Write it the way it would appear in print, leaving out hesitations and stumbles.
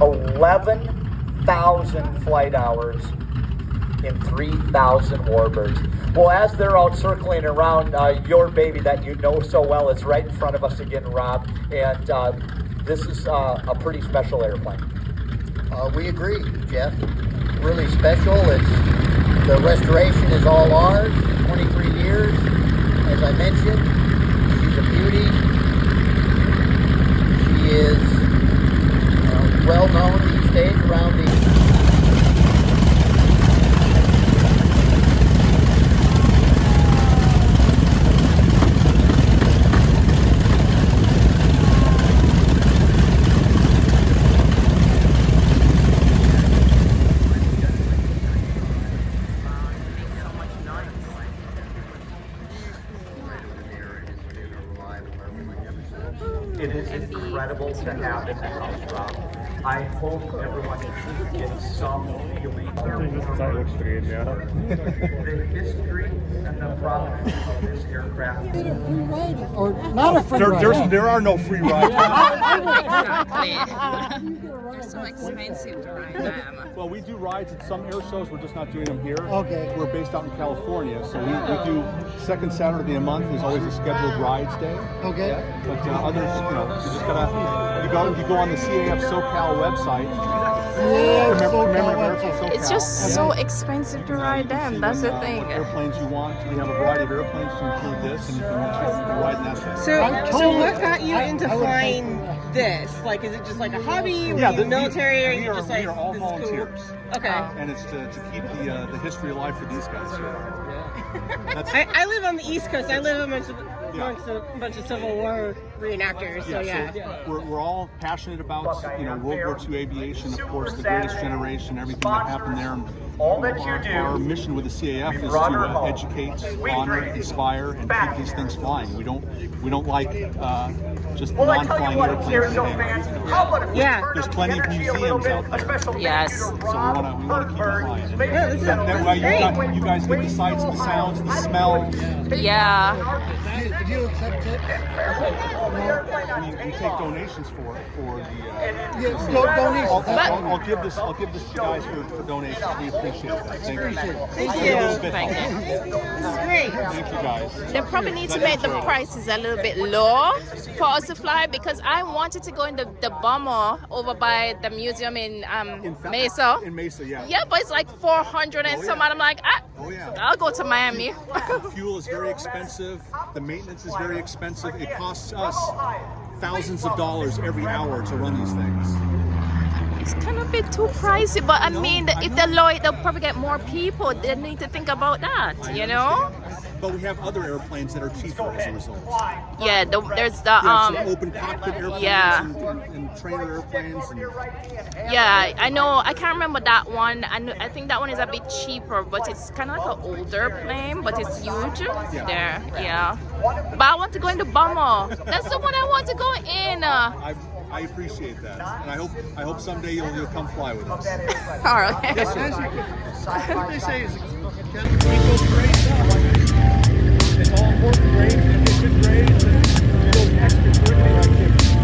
11,000 flight hours in 3,000 warbirds. Well, as they're out circling around, your baby that you know so well is right in front of us again, Rob, and this is a pretty special airplane. We agree, Jeff. Really special. The restoration is all ours, 23 years. As I mentioned, she's a beauty. She is well known these days around the It is incredible to have in the house, Rob. I hope everyone gets some feeling of the history and the provenance of this aircraft. Or not a free ride. There are no free rides. Exactly. They're so expensive to ride them. Well, we do rides at some air shows. We're just not doing them here. Okay. We're based out in California, so we do second Saturday a month is always a scheduled rides day. Okay. Yeah. But others, you just gotta you go on the CAF SoCal website. It's just so expensive to ride them. That's the thing. Airplanes you want. We have a variety of airplanes to include this, and you can ride in that. So what got you into flying this? Like, is it just like a hobby? Were you military, or you just like, we are all this is cool? volunteers. Okay. And it's to keep the history alive for these guys here. I live on the East Coast. I live amongst a bunch of Civil War reenactors. So yeah. We're all passionate about World War II aviation, of course, the greatest generation, everything that happened there. And all that you do, our mission with the CAF is to educate, honor, inspire, and keep these things flying. We don't like just non-flying airplanes. Yeah. There's plenty of museums out there. Yes. So we want to keep it flying. This is That way you guys get the sights, the sounds, the smells. Yeah. Did you accept it? We take donations for the. Donations. I'll give this to you guys for donations. We appreciate that. Thank you. Thank you. Thank you. This is great. Thank you guys. They probably need to make the prices a little bit low for us to fly, because I wanted to go in the bomber over by the museum in Mesa. In Mesa, yeah. Yeah, but it's like 400 and some odd. I'm like, I'll go to Miami. Fuel is very expensive. The maintenance is very expensive. It costs us thousands of dollars every hour to run these things. It's kind of a bit too pricey, but I mean, if they lower it, they'll probably get more people. They need to think about that, But we have other airplanes that are cheaper as a result. Yeah, there's the some open cockpit airplanes and trainer airplanes. Yeah, I know. I can't remember that one. I think that one is a bit cheaper, but it's kind of like an older plane, but it's huge. There, yeah. But I want to go in the bomber. That's the one I want to go in. I appreciate that, and I hope someday you'll come fly with us. All right. Yes, sir. What they say is It's all important grades, and get good grades, and those extra curricular activities.